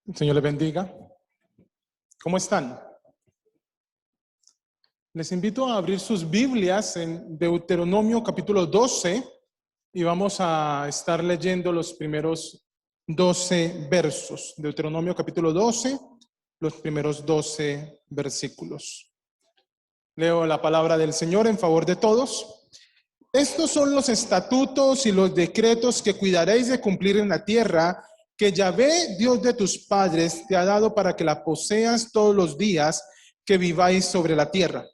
El Señor les bendiga. ¿Cómo están? Les invito a abrir sus Biblias en Deuteronomio capítulo 12 y vamos a estar leyendo los primeros 12 versos. Deuteronomio capítulo 12, los primeros 12 versículos. Leo la palabra del Señor en favor de todos. Estos son los estatutos y los decretos que cuidaréis de cumplir en la tierra que Yahvé, Dios de tus padres, te ha dado para que la poseas todos los días que viváis sobre la tierra.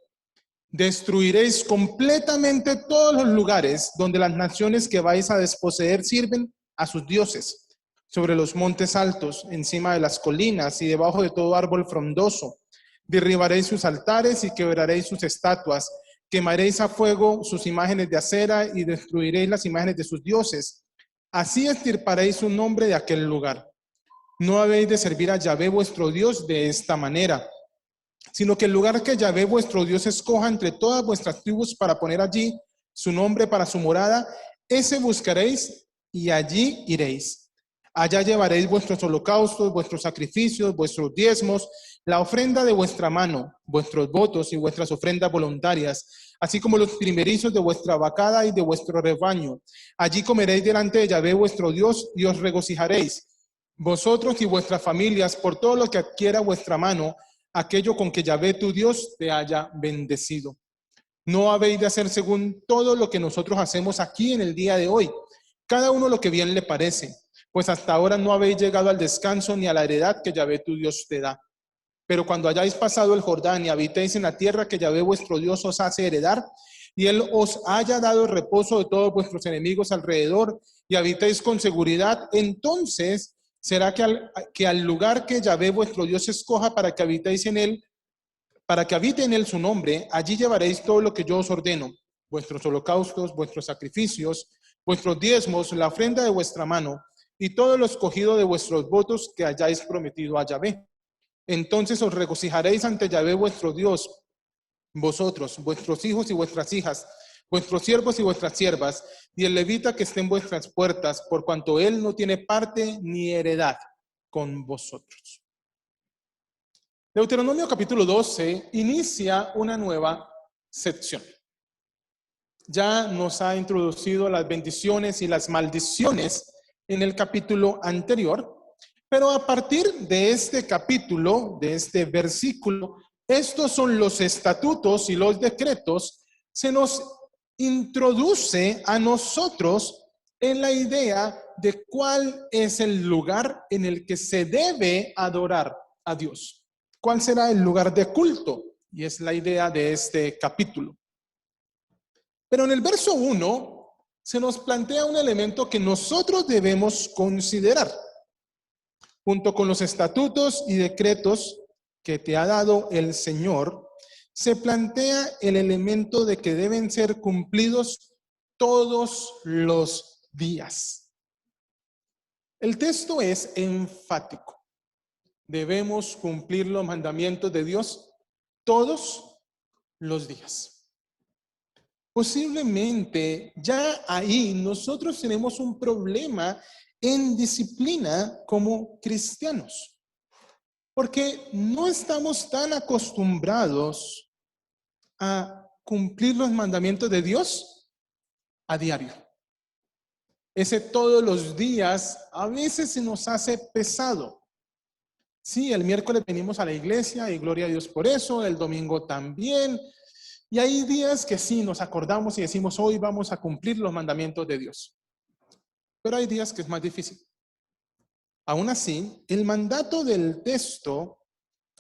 Destruiréis completamente todos los lugares donde las naciones que vais a desposeer sirven a sus dioses, sobre los montes altos, encima de las colinas y debajo de todo árbol frondoso. Derribaréis sus altares y quebraréis sus estatuas. Quemaréis a fuego sus imágenes de acera y destruiréis las imágenes de sus dioses. Así extirparéis su nombre de aquel lugar. No habéis de servir a Yahvé vuestro Dios de esta manera, sino que el lugar que Yahvé vuestro Dios escoja entre todas vuestras tribus para poner allí su nombre para su morada, ese buscaréis y allí iréis. Allá llevaréis vuestros holocaustos, vuestros sacrificios, vuestros diezmos, la ofrenda de vuestra mano, vuestros votos y vuestras ofrendas voluntarias, así como los primerizos de vuestra vacada y de vuestro rebaño. Allí comeréis delante de Yahvé vuestro Dios y os regocijaréis, vosotros y vuestras familias, por todo lo que adquiera vuestra mano, aquello con que Yahvé tu Dios te haya bendecido. No habéis de hacer según todo lo que nosotros hacemos aquí en el día de hoy, cada uno lo que bien le parece, pues hasta ahora no habéis llegado al descanso ni a la heredad que Yahvé tu Dios te da. Pero cuando hayáis pasado el Jordán y habitéis en la tierra que Yahvé vuestro Dios os hace heredar, y Él os haya dado reposo de todos vuestros enemigos alrededor, y habitéis con seguridad, entonces será que al lugar que Yahvé vuestro Dios escoja para que habitéis en él, para que habite en él su nombre, allí llevaréis todo lo que yo os ordeno, vuestros holocaustos, vuestros sacrificios, vuestros diezmos, la ofrenda de vuestra mano, y todo lo escogido de vuestros votos que hayáis prometido a Yahvé. Entonces os regocijaréis ante Yahvé vuestro Dios, vosotros, vuestros hijos y vuestras hijas, vuestros siervos y vuestras siervas, y el levita que esté en vuestras puertas, por cuanto él no tiene parte ni heredad con vosotros. Deuteronomio capítulo 12 inicia una nueva sección. Ya nos ha introducido las bendiciones y las maldiciones en el capítulo anterior, pero a partir de este capítulo, de este versículo, estos son los estatutos y los decretos, se nos introduce a nosotros en la idea de cuál es el lugar en el que se debe adorar a Dios. ¿Cuál será el lugar de culto? Y es la idea de este capítulo. Pero en el verso 1 se nos plantea un elemento que nosotros debemos considerar. Junto con los estatutos y decretos que te ha dado el Señor, se plantea el elemento de que deben ser cumplidos todos los días. El texto es enfático. Debemos cumplir los mandamientos de Dios todos los días. Posiblemente ya ahí nosotros tenemos un problema en disciplina como cristianos, porque no estamos tan acostumbrados a cumplir los mandamientos de Dios a diario. Ese todos los días a veces se nos hace pesado. Sí, el miércoles venimos a la iglesia y gloria a Dios por eso, el domingo también. Y hay días que sí nos acordamos y decimos, hoy vamos a cumplir los mandamientos de Dios. Pero hay días que es más difícil. Aún así, el mandato del texto,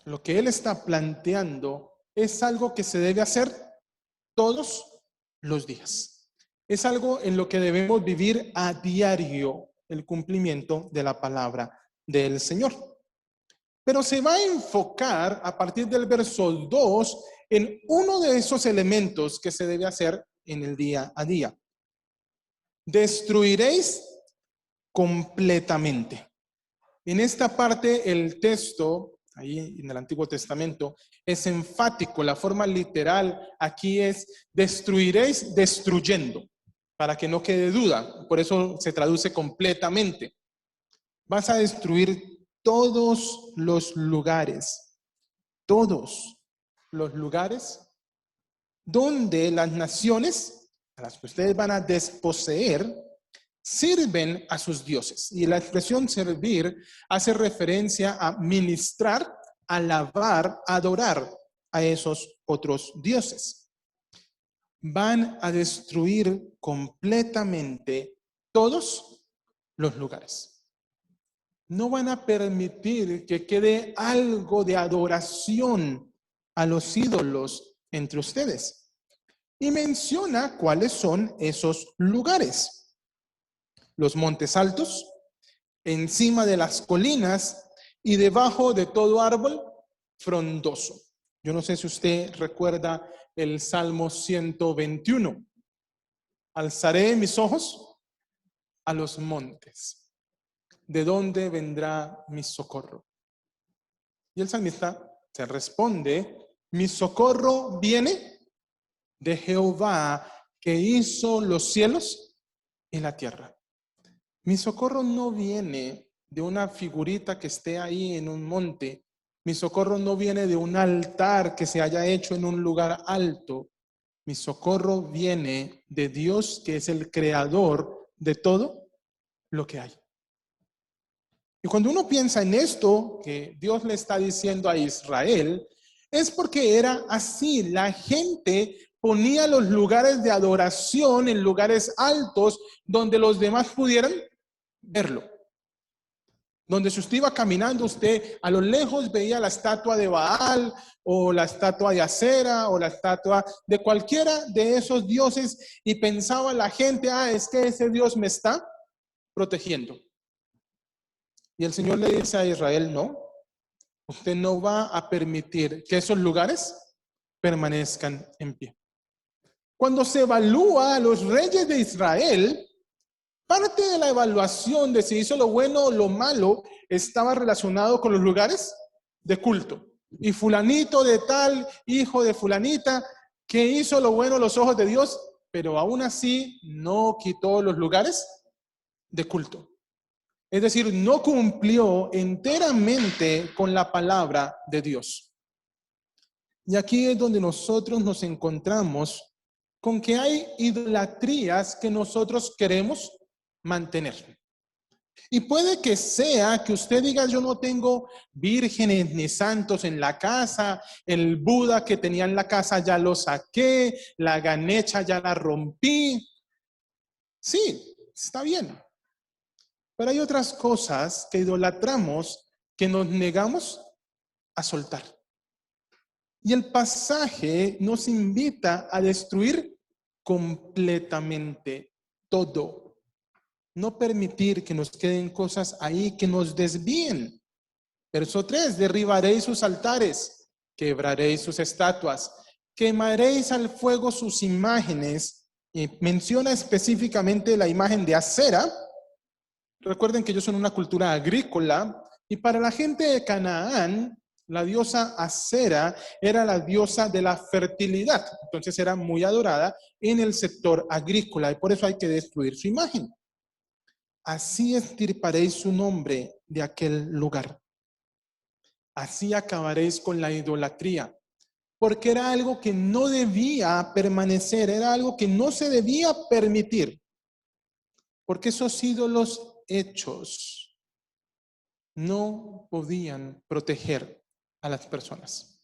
lo que él está planteando, es algo que se debe hacer todos los días. Es algo en lo que debemos vivir a diario, el cumplimiento de la palabra del Señor. Pero se va a enfocar a partir del verso 2 en uno de esos elementos que se debe hacer en el día a día. Destruiréis completamente. En esta parte el texto ahí en el Antiguo Testamento, es enfático. La forma literal aquí es destruiréis destruyendo, para que no quede duda. Por eso se traduce completamente. Vas a destruir todos los lugares donde las naciones a las que ustedes van a desposeer sirven a sus dioses. Y la expresión servir hace referencia a ministrar, alabar, adorar a esos otros dioses. Van a destruir completamente todos los lugares. No van a permitir que quede algo de adoración a los ídolos entre ustedes. Y menciona cuáles son esos lugares. Los montes altos, encima de las colinas y debajo de todo árbol frondoso. Yo no sé si usted recuerda el Salmo 121. Alzaré mis ojos a los montes. ¿De dónde vendrá mi socorro? Y el salmista se responde, mi socorro viene de Jehová que hizo los cielos y la tierra. Mi socorro no viene de una figurita que esté ahí en un monte. Mi socorro no viene de un altar que se haya hecho en un lugar alto. Mi socorro viene de Dios, que es el creador de todo lo que hay. Y cuando uno piensa en esto que Dios le está diciendo a Israel, es porque era así. La gente ponía los lugares de adoración en lugares altos donde los demás pudieran verlo. Donde si usted iba caminando, usted a lo lejos veía la estatua de Baal o la estatua de Acera o la estatua de cualquiera de esos dioses y pensaba la gente, es que ese Dios me está protegiendo. Y el Señor le dice a Israel, no, usted no va a permitir que esos lugares permanezcan en pie. Cuando se evalúa a los reyes de Israel, parte de la evaluación de si hizo lo bueno o lo malo estaba relacionado con los lugares de culto. Y fulanito de tal, hijo de fulanita, que hizo lo bueno a los ojos de Dios, pero aún así no quitó los lugares de culto. Es decir, no cumplió enteramente con la palabra de Dios. Y aquí es donde nosotros nos encontramos con que hay idolatrías que nosotros queremos mantener. Y puede que sea que usted diga, yo no tengo vírgenes ni santos en la casa, el Buda que tenía en la casa ya lo saqué, la Ganesha ya la rompí. Sí, está bien. Pero hay otras cosas que idolatramos que nos negamos a soltar. Y el pasaje nos invita a destruir completamente todo. No permitir que nos queden cosas ahí que nos desvíen. Verso 3, derribaréis sus altares, quebraréis sus estatuas, quemaréis al fuego sus imágenes. Y menciona específicamente la imagen de Acera. Recuerden que ellos son una cultura agrícola y para la gente de Canaán, la diosa Acera era la diosa de la fertilidad. Entonces era muy adorada en el sector agrícola y por eso hay que destruir su imagen. Así extirparéis su nombre de aquel lugar. Así acabaréis con la idolatría, porque era algo que no debía permanecer, era algo que no se debía permitir, porque esos ídolos hechos no podían proteger a las personas,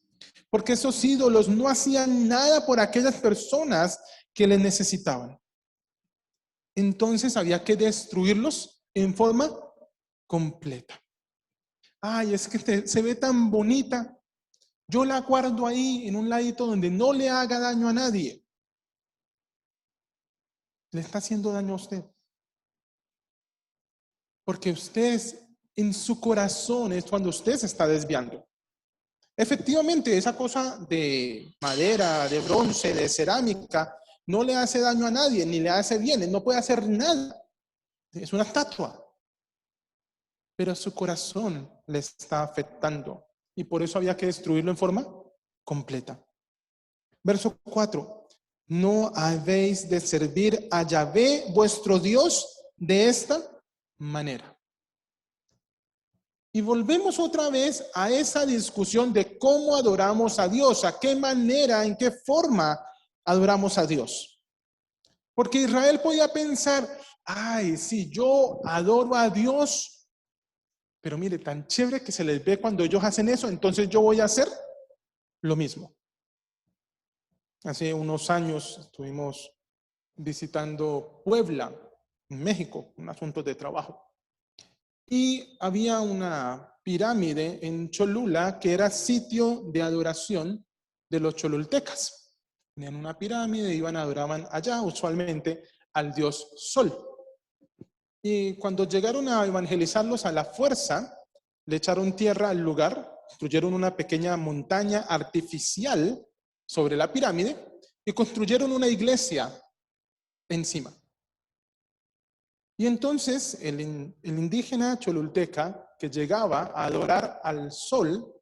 porque esos ídolos no hacían nada por aquellas personas que les necesitaban. Entonces había que destruirlos en forma completa. Ay, es que se ve tan bonita. Yo la guardo ahí en un ladito donde no le haga daño a nadie. Le está haciendo daño a usted. Porque usted en su corazón es cuando usted se está desviando. Efectivamente, esa cosa de madera, de bronce, de cerámica, no le hace daño a nadie, ni le hace bien, no puede hacer nada. Es una estatua. Pero su corazón le está afectando. y por eso había que destruirlo en forma completa. Verso 4. No habéis de servir a Yahvé vuestro Dios de esta manera. Y volvemos otra vez a esa discusión de cómo adoramos a Dios, a qué manera, en qué forma adoramos a Dios. Porque Israel podía pensar, ay, sí, yo adoro a Dios, pero mire, tan chévere que se les ve cuando ellos hacen eso, entonces yo voy a hacer lo mismo. Hace unos años estuvimos visitando Puebla, en México, un asunto de trabajo. Y había una pirámide en Cholula que era sitio de adoración de los cholultecas. Tenían una pirámide, adoraban allá usualmente al dios Sol. Y cuando llegaron a evangelizarlos a la fuerza, le echaron tierra al lugar, construyeron una pequeña montaña artificial sobre la pirámide y construyeron una iglesia encima. Y entonces el indígena cholulteca que llegaba a adorar al sol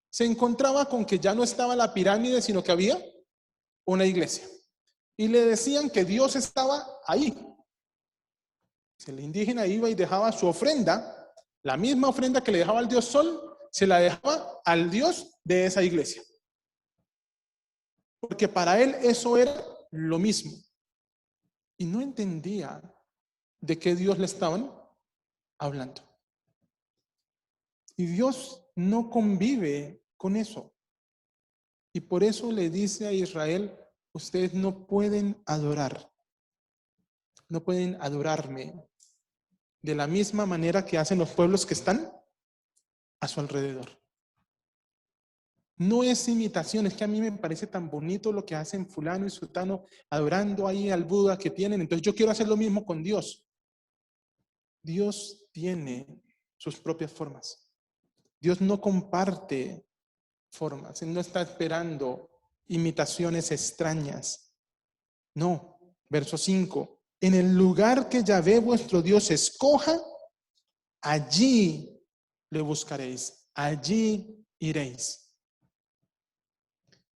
se encontraba con que ya no estaba la pirámide, sino que había una iglesia. Y le decían que Dios estaba ahí. El indígena iba y dejaba su ofrenda, la misma ofrenda que le dejaba al dios sol, se la dejaba al dios de esa iglesia. Porque para él eso era lo mismo. Y no entendía de qué Dios le estaban hablando. Y Dios no convive con eso. Y por eso le dice a Israel, ustedes no pueden adorar. No pueden adorarme de la misma manera que hacen los pueblos que están a su alrededor. No es imitación, es que a mí me parece tan bonito lo que hacen fulano y sutano adorando ahí al Buda que tienen. Entonces yo quiero hacer lo mismo con Dios. Dios tiene sus propias formas. Dios no comparte formas. Él no está esperando imitaciones extrañas. No. Verso 5. En el lugar que Yahvé vuestro Dios escoja, allí le buscaréis. Allí iréis.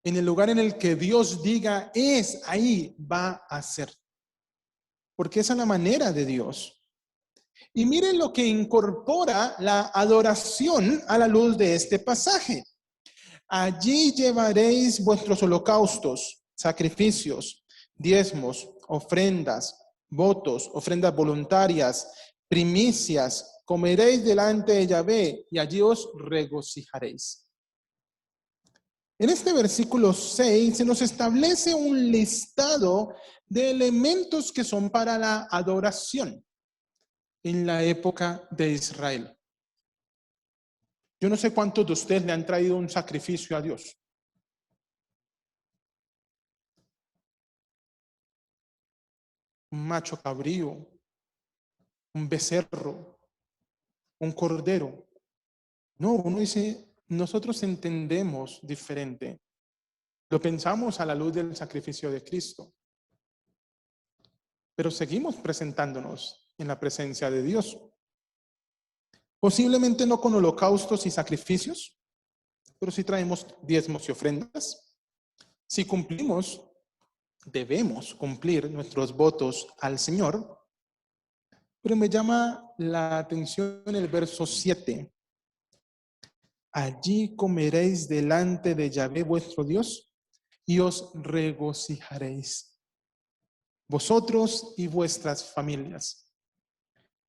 En el lugar en el que Dios diga es, ahí va a ser. Porque esa es la manera de Dios. Y miren lo que incorpora la adoración a la luz de este pasaje. Allí llevaréis vuestros holocaustos, sacrificios, diezmos, ofrendas, votos, ofrendas voluntarias, primicias. Comeréis delante de Yahvé y allí os regocijaréis. En este versículo 6 se nos establece un listado de elementos que son para la adoración en la época de Israel. Yo no sé cuántos de ustedes le han traído un sacrificio a Dios. Un macho cabrío, un becerro, un cordero. No, uno dice, nosotros entendemos diferente. Lo pensamos a la luz del sacrificio de Cristo. Pero seguimos presentándonos en la presencia de Dios. Posiblemente no con holocaustos y sacrificios, pero sí traemos diezmos y ofrendas. Si cumplimos, debemos cumplir nuestros votos al Señor. Pero me llama la atención el verso 7. Allí comeréis delante de Yahvé vuestro Dios y os regocijaréis, vosotros y vuestras familias.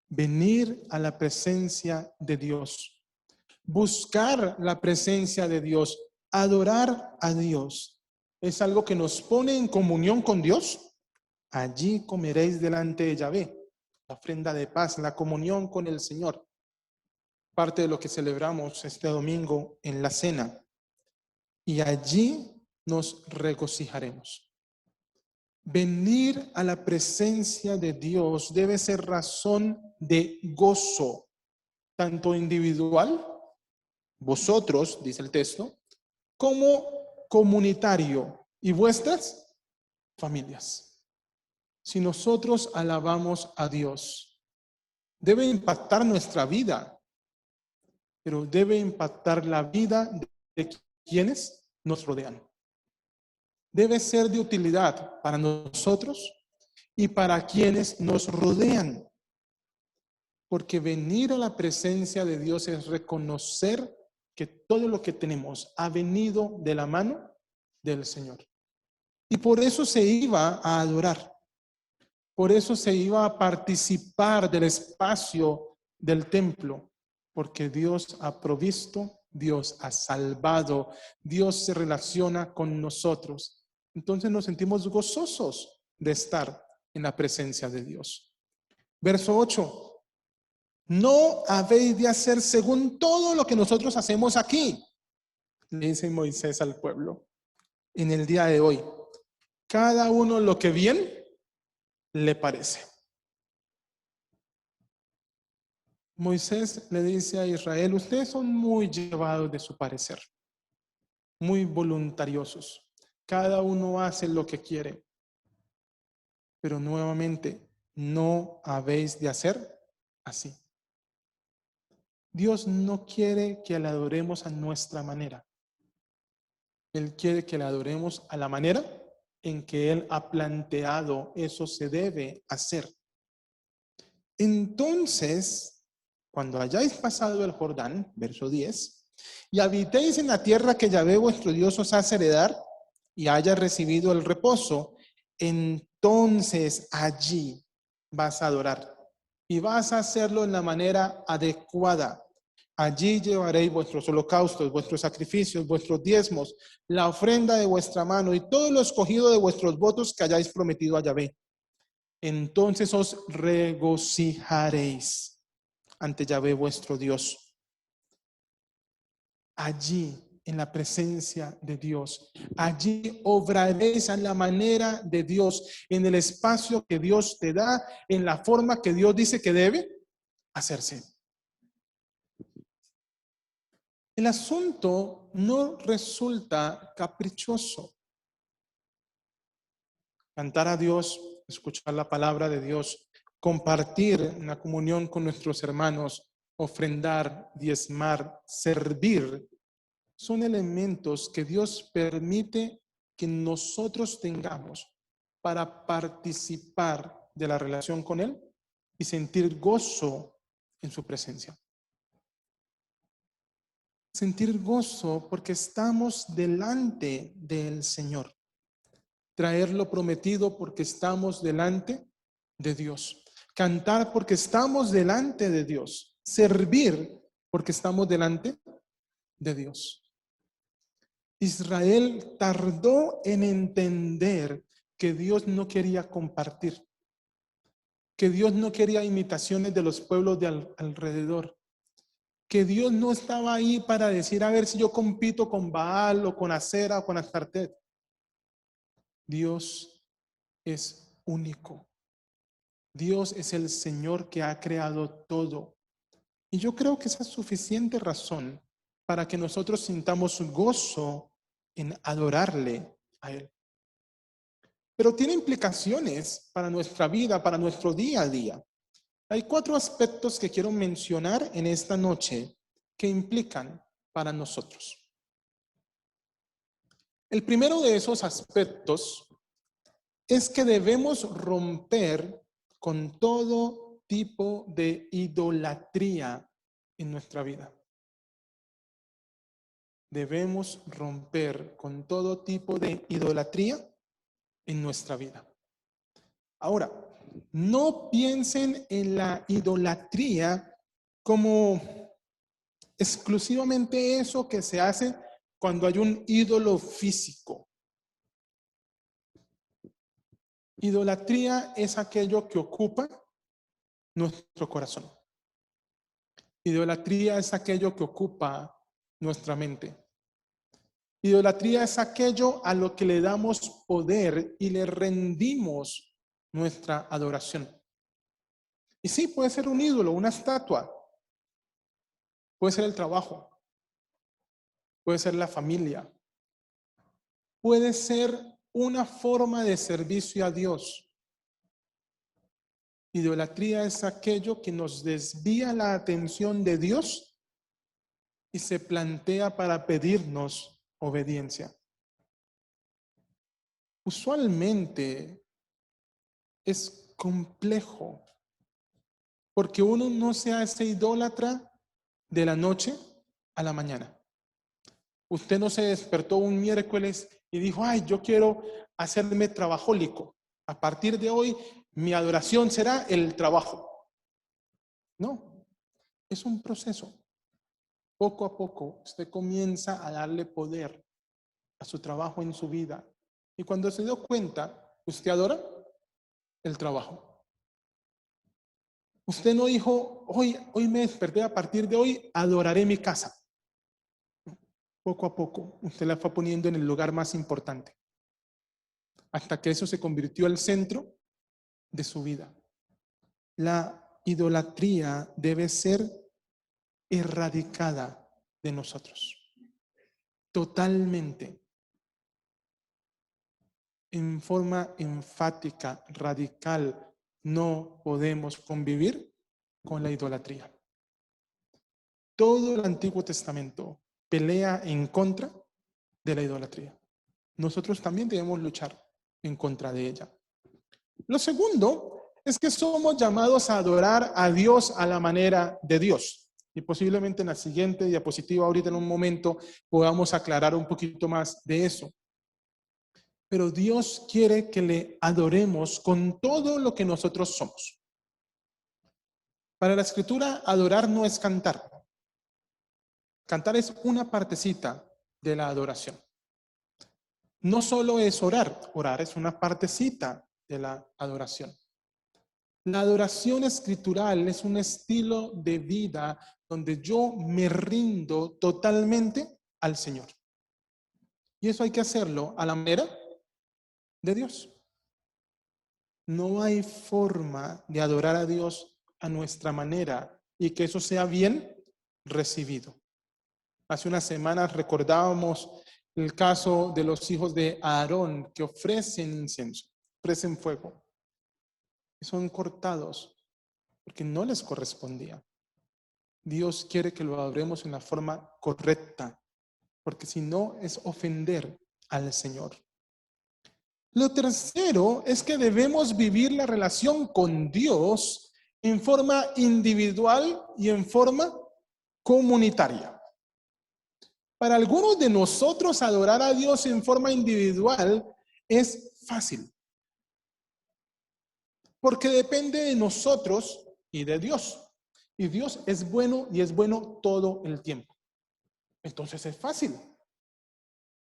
Venir a la presencia de Dios, buscar la presencia de Dios, adorar a Dios, es algo que nos pone en comunión con Dios. Allí comeréis delante de Yahvé, la ofrenda de paz, la comunión con el Señor. Parte de lo que celebramos este domingo en la cena. Y allí nos regocijaremos. Venir a la presencia de Dios debe ser razón de gozo, tanto individual, vosotros, dice el texto, como comunitario y vuestras familias. Si nosotros alabamos a Dios, debe impactar nuestra vida. pero debe impactar la vida de quienes nos rodean. Debe ser de utilidad para nosotros y para quienes nos rodean. Porque venir a la presencia de Dios es reconocer que todo lo que tenemos ha venido de la mano del Señor. Y por eso se iba a adorar. Por eso se iba a participar del espacio del templo. Porque Dios ha provisto, Dios ha salvado, Dios se relaciona con nosotros. Entonces nos sentimos gozosos de estar en la presencia de Dios. Verso 8. No habéis de hacer según todo lo que nosotros hacemos aquí, le dice Moisés al pueblo en el día de hoy. Cada uno lo que bien le parece. Moisés le dice a Israel, ustedes son muy llevados de su parecer, muy voluntariosos. Cada uno hace lo que quiere. Pero nuevamente, no habéis de hacer así. Dios no quiere que le adoremos a nuestra manera. Él quiere que le adoremos a la manera en que Él ha planteado eso se debe hacer. Entonces, cuando hayáis pasado el Jordán, verso 10, y habitéis en la tierra que Yahvé vuestro Dios os hace heredar, y hayas recibido el reposo, entonces allí vas a adorar. Y vas a hacerlo en la manera adecuada. Allí llevaréis vuestros holocaustos, vuestros sacrificios, vuestros diezmos, la ofrenda de vuestra mano y todo lo escogido de vuestros votos que hayáis prometido a Yahvé. Entonces os regocijaréis ante Yahvé vuestro Dios. Allí, en la presencia de Dios, allí obraréis a la manera de Dios, en el espacio que Dios te da, en la forma que Dios dice que debe hacerse. El asunto no resulta caprichoso. Cantar a Dios, escuchar la palabra de Dios, compartir en la comunión con nuestros hermanos, ofrendar, diezmar, servir, son elementos que Dios permite que nosotros tengamos para participar de la relación con Él y sentir gozo en su presencia. Sentir gozo porque estamos delante del Señor. Traer lo prometido porque estamos delante de Dios. Cantar porque estamos delante de Dios. Servir porque estamos delante de Dios. Israel tardó en entender que Dios no quería compartir, que Dios no quería imitaciones de los pueblos de alrededor, que Dios no estaba ahí para decir a ver si yo compito con Baal o con Acera o con Astartet. Dios es único. Dios es el Señor que ha creado todo. Y yo creo que esa es suficiente razón para que nosotros sintamos gozo en adorarle a Él. Pero tiene implicaciones para nuestra vida, para nuestro día a día. Hay 4 aspectos que quiero mencionar en esta noche que implican para nosotros. El primero de esos aspectos es que debemos romper con todo tipo de idolatría en nuestra vida. Debemos romper con todo tipo de idolatría en nuestra vida. Ahora, no piensen en la idolatría como exclusivamente eso que se hace cuando hay un ídolo físico. Idolatría es aquello que ocupa nuestro corazón. Idolatría es aquello que ocupa nuestra mente. Idolatría es aquello a lo que le damos poder y le rendimos nuestra adoración. Y sí, puede ser un ídolo, una estatua. Puede ser el trabajo. Puede ser la familia. Puede ser una forma de servicio a Dios. Idolatría es aquello que nos desvía la atención de Dios y se plantea para pedirnos obediencia. Usualmente es complejo porque uno no se hace idólatra de la noche a la mañana. Usted no se despertó un miércoles y dijo, ay, yo quiero hacerme trabajólico. A partir de hoy, mi adoración será el trabajo. No, es un proceso. Poco a poco, usted comienza a darle poder a su trabajo en su vida. Y cuando se dio cuenta, usted adora el trabajo. Usted no dijo, hoy me desperté, a partir de hoy adoraré mi casa. Poco a poco, usted la fue poniendo en el lugar más importante, hasta que eso se convirtió al centro de su vida. La idolatría debe ser erradicada de nosotros, totalmente, en forma enfática, radical. No podemos convivir con la idolatría. Todo el Antiguo Testamento pelea en contra de la idolatría. Nosotros también debemos luchar en contra de ella. Lo segundo es que somos llamados a adorar a Dios a la manera de Dios. Y posiblemente en la siguiente diapositiva, ahorita en un momento, podamos aclarar un poquito más de eso. Pero Dios quiere que le adoremos con todo lo que nosotros somos. Para la Escritura, adorar no es cantar. Cantar es una partecita de la adoración. No solo es orar, orar es una partecita de la adoración. La adoración escritural es un estilo de vida donde yo me rindo totalmente al Señor. Y eso hay que hacerlo a la manera de Dios. No hay forma de adorar a Dios a nuestra manera y que eso sea bien recibido. Hace unas semanas recordábamos el caso de los hijos de Aarón que ofrecen incienso, ofrecen fuego. Y son cortados porque no les correspondía. Dios quiere que lo adoremos en la forma correcta, porque si no es ofender al Señor. Lo tercero es que debemos vivir la relación con Dios en forma individual y en forma comunitaria. Para algunos de nosotros adorar a Dios en forma individual es fácil, porque depende de nosotros y de Dios. Y Dios es bueno y es bueno todo el tiempo. Entonces es fácil.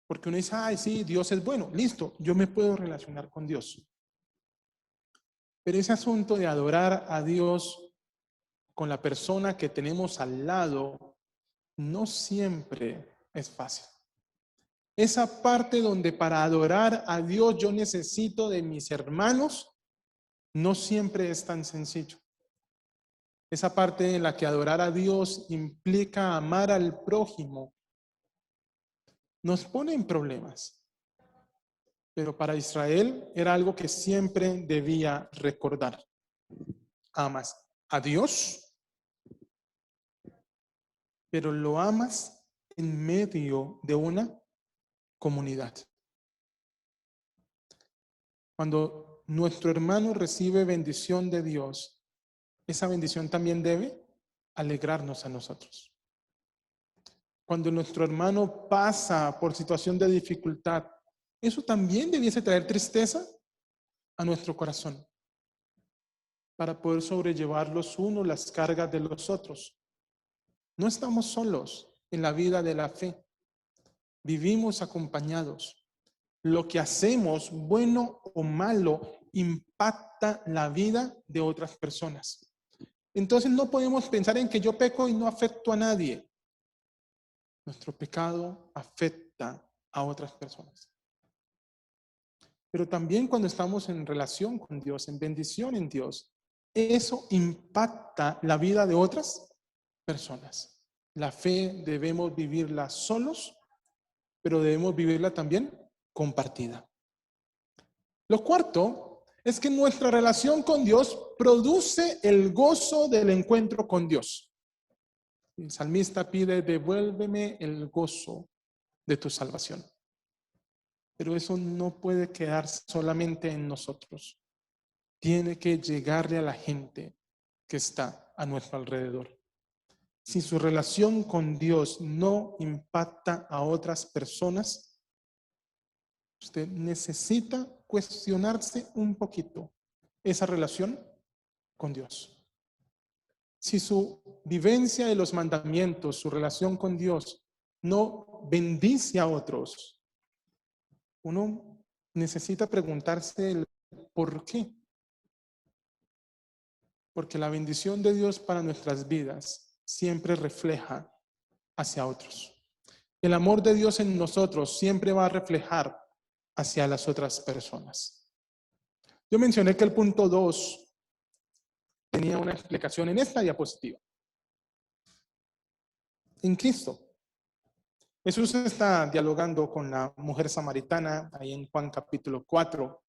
Porque uno dice, ay, sí, Dios es bueno. Listo, yo me puedo relacionar con Dios. Pero ese asunto de adorar a Dios con la persona que tenemos al lado no siempre es fácil. Esa parte donde para adorar a Dios yo necesito de mis hermanos no siempre es tan sencillo. Esa parte en la que adorar a Dios implica amar al prójimo nos pone en problemas. Pero para Israel era algo que siempre debía recordar. Amas a Dios, pero lo amas en medio de una comunidad. Cuando nuestro hermano recibe bendición de Dios, esa bendición también debe alegrarnos a nosotros. Cuando nuestro hermano pasa por situación de dificultad, eso también debiese traer tristeza a nuestro corazón para poder sobrellevar los unos las cargas de los otros. No estamos solos en la vida de la fe. Vivimos acompañados. Lo que hacemos, bueno o malo, impacta la vida de otras personas. Entonces no podemos pensar en que yo peco y no afecto a nadie. Nuestro pecado afecta a otras personas. Pero también cuando estamos en relación con Dios, en bendición en Dios, eso impacta la vida de otras personas. La fe debemos vivirla solos, pero debemos vivirla también compartida. Lo cuarto es que nuestra relación con Dios produce el gozo del encuentro con Dios. El salmista pide, devuélveme el gozo de tu salvación. Pero eso no puede quedarse solamente en nosotros. Tiene que llegarle a la gente que está a nuestro alrededor. Si su relación con Dios no impacta a otras personas, usted necesita cuestionarse un poquito esa relación con Dios. Si su vivencia de los mandamientos, su relación con Dios, no bendice a otros, uno necesita preguntarse el por qué. Porque la bendición de Dios para nuestras vidas siempre refleja hacia otros. El amor de Dios en nosotros siempre va a reflejar hacia las otras personas. Yo mencioné que el punto 2 tenía una explicación en esta diapositiva. En Cristo. Jesús está dialogando con la mujer samaritana ahí en Juan capítulo 4.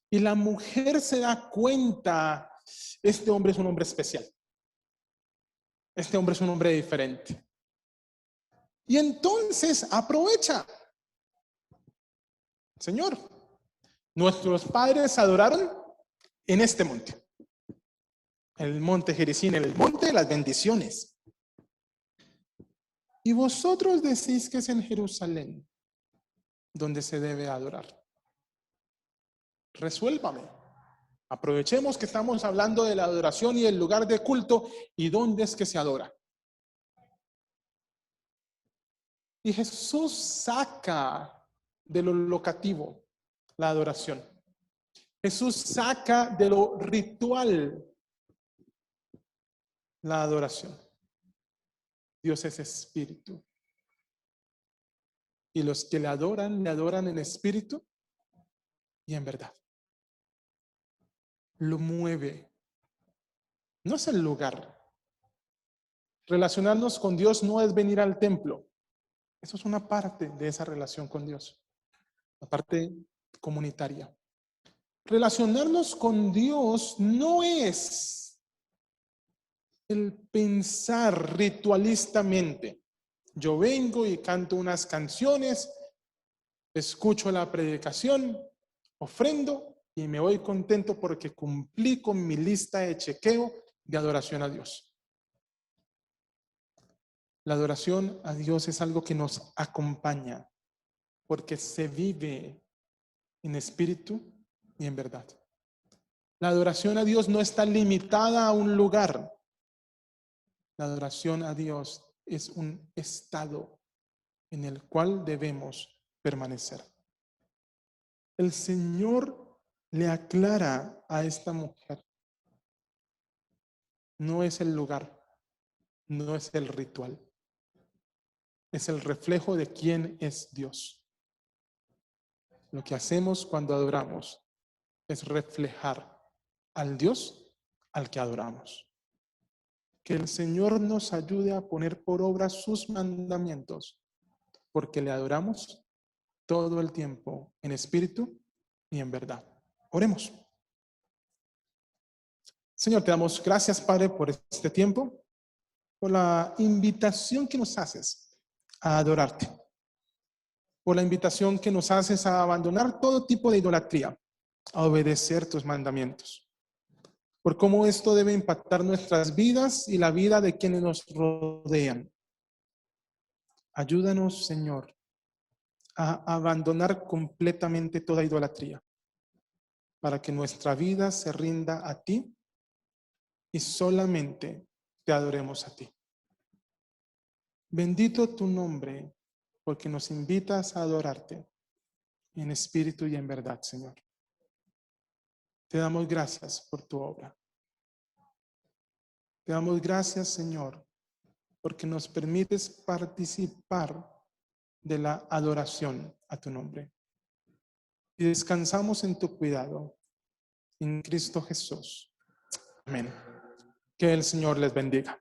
Y la mujer se da cuenta, este hombre es un hombre especial. Este hombre es un hombre diferente. Y entonces aprovecha. Señor, nuestros padres adoraron en este monte. El monte Gerizim, el monte de las bendiciones. Y vosotros decís que es en Jerusalén donde se debe adorar. Resuélvame. Aprovechemos que estamos hablando de la adoración y el lugar de culto y dónde es que se adora. Y Jesús saca de lo locativo la adoración. Jesús saca de lo ritual la adoración. Dios es espíritu. Y los que le adoran en espíritu y en verdad. Lo mueve. No es el lugar. Relacionarnos con Dios no es venir al templo. Eso es una parte de esa relación con Dios. La parte comunitaria. Relacionarnos con Dios no es el pensar ritualistamente. Yo vengo y canto unas canciones, escucho la predicación, ofrendo y me voy contento porque cumplí con mi lista de chequeo de adoración a Dios. La adoración a Dios es algo que nos acompaña porque se vive en espíritu y en verdad. La adoración a Dios no está limitada a un lugar. La adoración a Dios es un estado en el cual debemos permanecer. El Señor le aclara a esta mujer. No es el lugar, no es el ritual. Es el reflejo de quién es Dios. Lo que hacemos cuando adoramos es reflejar al Dios al que adoramos. Que el Señor nos ayude a poner por obra sus mandamientos, porque le adoramos todo el tiempo en espíritu y en verdad. Oremos. Señor, te damos gracias, Padre, por este tiempo, por la invitación que nos haces a adorarte, por la invitación que nos haces a abandonar todo tipo de idolatría, a obedecer tus mandamientos, por cómo esto debe impactar nuestras vidas y la vida de quienes nos rodean. Ayúdanos, Señor, a abandonar completamente toda idolatría, para que nuestra vida se rinda a ti y solamente te adoremos a ti. Bendito tu nombre, porque nos invitas a adorarte en espíritu y en verdad, Señor. Te damos gracias por tu obra. Te damos gracias, Señor, porque nos permites participar de la adoración a tu nombre. Y descansamos en tu cuidado, en Cristo Jesús. Amén. Que el Señor les bendiga.